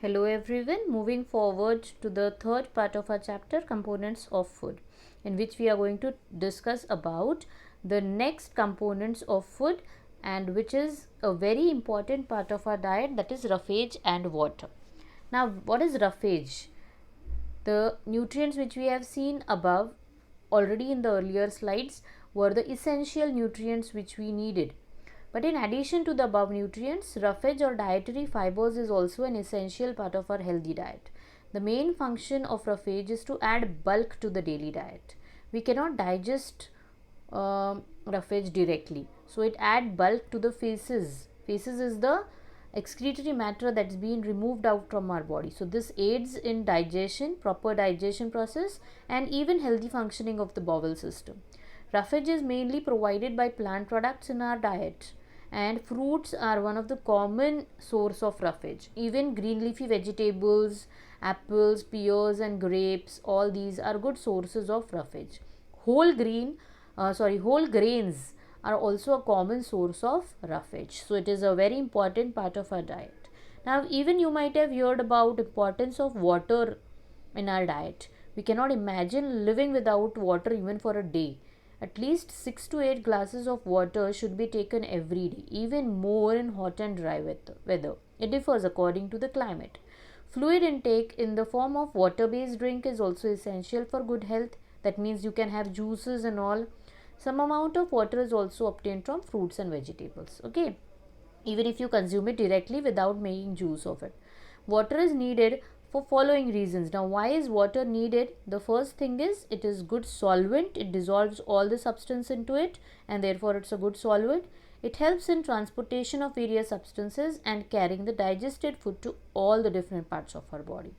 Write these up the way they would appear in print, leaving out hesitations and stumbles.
Hello everyone, moving forward to the third part of our chapter, components of food, in which we are going to discuss about the next components of food, and which is a very important part of our diet, that is roughage and water. Now, what is roughage? The nutrients which we have seen above already in the earlier slides were the essential nutrients which we needed. But in addition to the above nutrients, roughage or dietary fibers is also an essential part of our healthy diet. The main function of roughage is to add bulk to the daily diet. We cannot digest roughage directly, so it add bulk to the feces. Feces is the excretory matter that's been removed out from our body, so this aids in digestion, proper digestion process, and even healthy functioning of the bowel system. Roughage is mainly provided by plant products in our diet, and fruits are one of the common source of roughage. Even green leafy vegetables, apples, pears and grapes, all these are good sources of roughage. Whole grains are also a common source of roughage, so it is a very important part of our diet. Now, even you might have heard about importance of water in our diet. We cannot imagine living without water even for a day. At least 6 to 8 glasses of water should be taken every day, even more in hot and dry weather. It differs according to the climate. Fluid intake in the form of water based drink is also essential for good health. That means you can have juices and all. Some amount of water is also obtained from fruits and vegetables. Okay, even if you consume it directly without making juice of it. Water is needed for following reasons. Now, why is water needed? The first thing is it is good solvent. It dissolves all the substance into it, and therefore it's a good solvent. It helps in transportation of various substances and carrying the digested food to all the different parts of our body.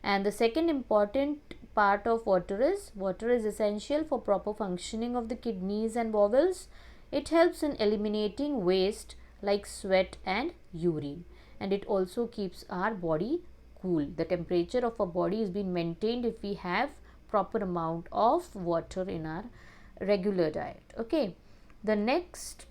And the second important part of water is essential for proper functioning of the kidneys and bowels. It helps in eliminating waste like sweat and urine, and it also keeps our body cool. The temperature of our body is being maintained if we have proper amount of water in our regular diet. Okay, the next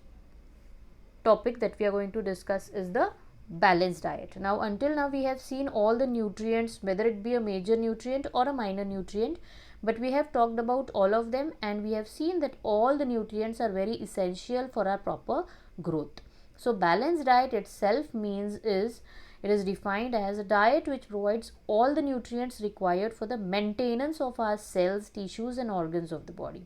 topic that we are going to discuss is the balanced diet. Now, until now we have seen all the nutrients, whether it be a major nutrient or a minor nutrient, but we have talked about all of them, and we have seen that all the nutrients are very essential for our proper growth. So balanced diet itself means it is defined as a diet which provides all the nutrients required for the maintenance of our cells, tissues and organs of the body.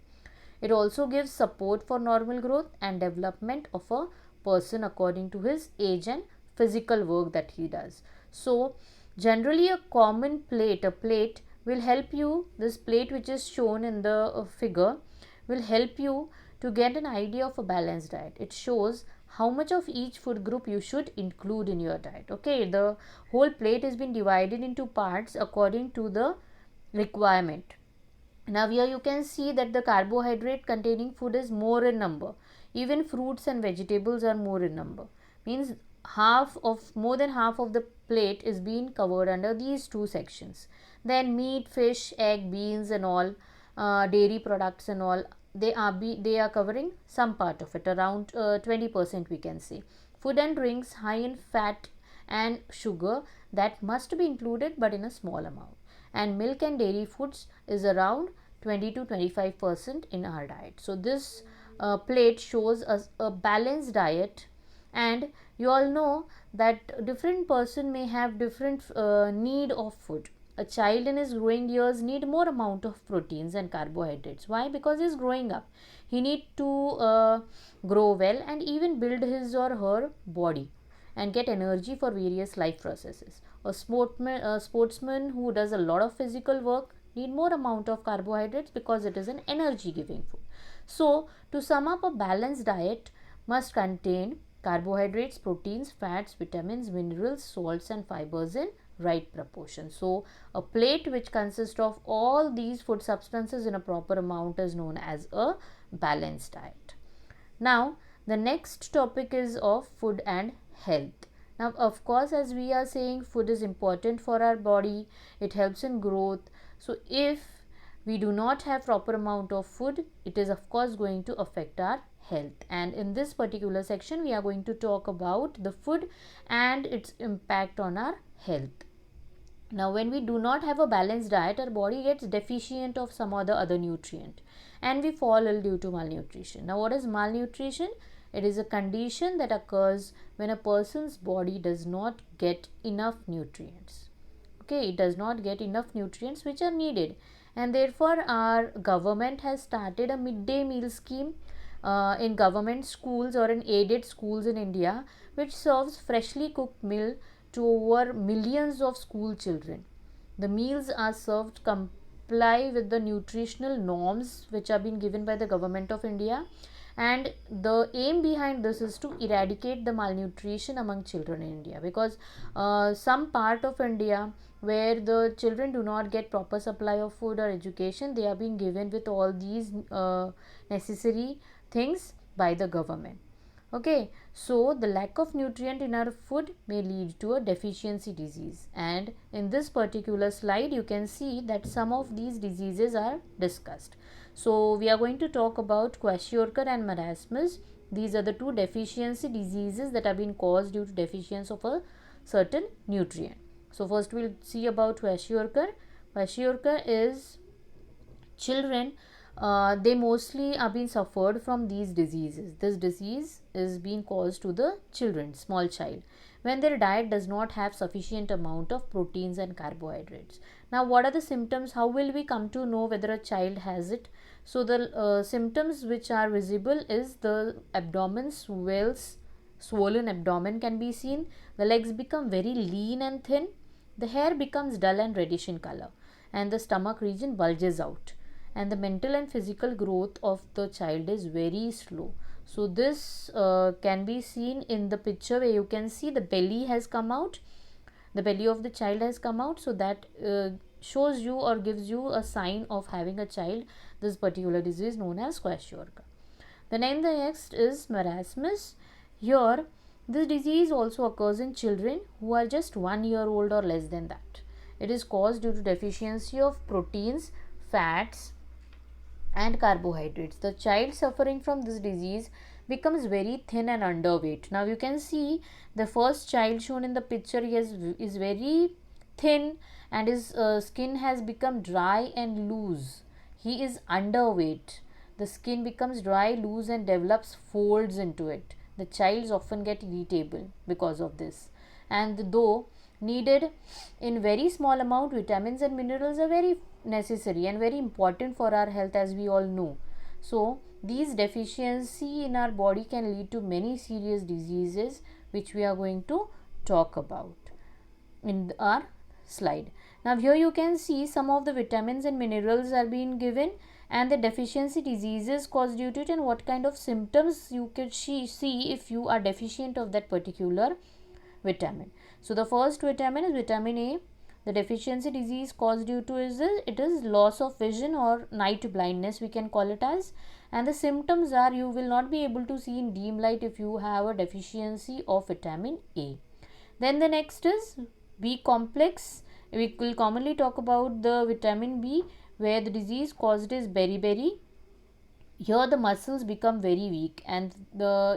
It also gives support for normal growth and development of a person according to his age and physical work that he does. So generally a plate will help you, this plate which is shown in the figure will help you to get an idea of a balanced diet. It shows how much of each food group you should include in your diet. Okay, the whole plate has been divided into parts according to the requirement. Now here you can see that the carbohydrate containing food is more in number. Even fruits and vegetables are more in number. Means more than half of the plate is being covered under these two sections. Then meat, fish, egg, beans and all, dairy products and all, they are covering some part of it, around 20% we can say. Food and drinks high in fat and sugar, that must be included but in a small amount. And milk and dairy foods is around 20 to 25% in our diet. So this plate shows us a balanced diet, and you all know that different person may have different need of food. A child in his growing years need more amount of proteins and carbohydrates. Why? Because he is growing up. He need to grow well and even build his or her body and get energy for various life processes. A sportsman who does a lot of physical work need more amount of carbohydrates because it is an energy giving food. So to sum up, a balanced diet must contain carbohydrates, proteins, fats, vitamins, minerals, salts and fibers in right proportion. So a plate which consists of all these food substances in a proper amount is known as a balanced diet. Now the next topic is of food and health. Now, of course, as we are saying, food is important for our body. It helps in growth. So if we do not have proper amount of food, it is of course going to affect our health. And in this particular section we are going to talk about the food and its impact on our health. Now, when we do not have a balanced diet, our body gets deficient of some other nutrient, and we fall ill due to malnutrition. Now, what is malnutrition? It is a condition that occurs when a person's body does not get enough nutrients. Okay, it does not get enough nutrients which are needed, and therefore our government has started a midday meal scheme in government schools or in aided schools in India, which serves freshly cooked meal to over millions of school children. The meals are served comply with the nutritional norms which are being given by the government of India, and the aim behind this is to eradicate the malnutrition among children in India, because some part of India where the children do not get proper supply of food or education, they are being given with all these necessary things by the government. Okay, so the lack of nutrient in our food may lead to a deficiency disease, and in this particular slide you can see that some of these diseases are discussed. So we are going to talk about kwashiorkor and marasmus. These are the two deficiency diseases that have been caused due to deficiency of a certain nutrient. So first we'll see about kwashiorkor. Kwashiorkor is children, they mostly are being suffered from these diseases. This disease is being caused to the children, small child, when their diet does not have sufficient amount of proteins and carbohydrates. Now, what are the symptoms? How will we come to know whether a child has it? So the symptoms which are visible is the abdomen swells, swollen abdomen can be seen. The legs become very lean and thin. The hair becomes dull and reddish in color, and the stomach region bulges out, and the mental and physical growth of the child is very slow. So this can be seen in the picture where you can see the belly has come out, the belly of the child has come out, so that shows you or gives you a sign of having a child this particular disease known as kwashiorkor. The next is marasmus. Here this disease also occurs in children who are just 1 year old or less than that. It is caused due to deficiency of proteins, fats and carbohydrates. The child suffering from this disease becomes very thin and underweight. Now you can see the first child shown in the picture, is very thin, and his skin has become dry and loose. He is underweight. The skin becomes dry, loose and develops folds into it. The childs often get irritable because of this, and though needed in very small amount, vitamins and minerals are very necessary and very important for our health, as we all know. So these deficiency in our body can lead to many serious diseases, which we are going to talk about in our slide. Now here you can see some of the vitamins and minerals are being given, and the deficiency diseases caused due to it, and what kind of symptoms you could see if you are deficient of that particular vitamin. So the first vitamin is vitamin A. The deficiency disease caused due to it is loss of vision or night blindness, we can call it as, and the symptoms are you will not be able to see in dim light if you have a deficiency of vitamin A. Then the next is B complex. We will commonly talk about the vitamin B, where the disease caused is beriberi. Here the muscles become very weak, and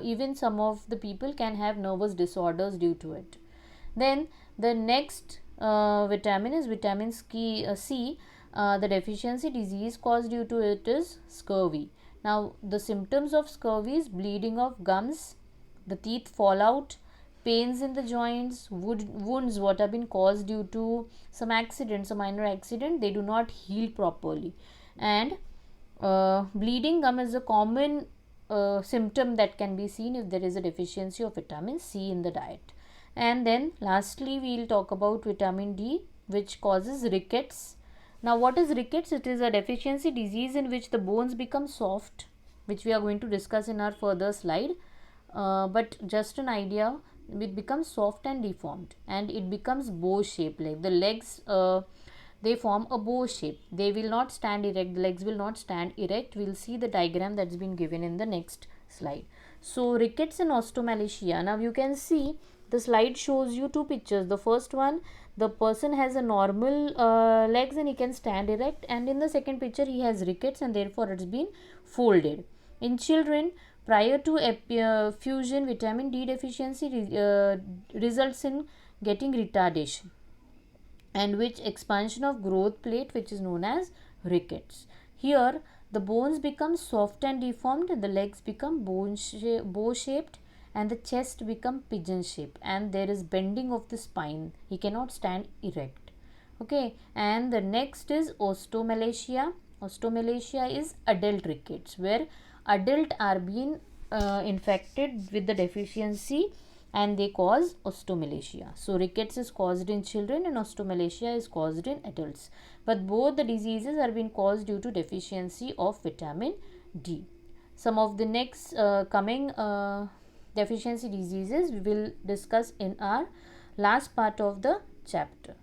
even some of the people can have nervous disorders due to it. Then the next vitamin is vitamin C. The deficiency disease caused due to it is scurvy. Now the symptoms of scurvy is bleeding of gums, the teeth fall out, pains in the joints, wounds what have been caused due to some accident, some minor accident, they do not heal properly, and bleeding gum is a common symptom that can be seen if there is a deficiency of vitamin C in the diet. And then lastly we will talk about vitamin D, which causes rickets. Now what is rickets? It is a deficiency disease in which the bones become soft, which we are going to discuss in our further slide, but just an idea, it becomes soft and deformed, and it becomes bow shape, like the legs they form a bow shape. They will not stand erect, the legs will not stand erect. We will see the diagram that's been given in the next slide. So rickets and osteomalacia. Now you can see the slide shows you two pictures. The first one, the person has a normal legs and he can stand erect, and in the second picture he has rickets and therefore it's been folded. In children, prior to fusion, vitamin D deficiency results in getting retardation. and which expansion of growth plate, which is known as rickets. Here the bones become soft and deformed, the legs become bow shaped, and the chest become pigeon shaped, and there is bending of the spine. He cannot stand erect. Okay, and the next is osteomalacia. Osteomalacia is adult rickets, where adult are being infected with the deficiency and they cause osteomalacia. So rickets is caused in children and osteomalacia is caused in adults, but both the diseases are being caused due to deficiency of vitamin D. Some of the next coming deficiency diseases we will discuss in our last part of the chapter.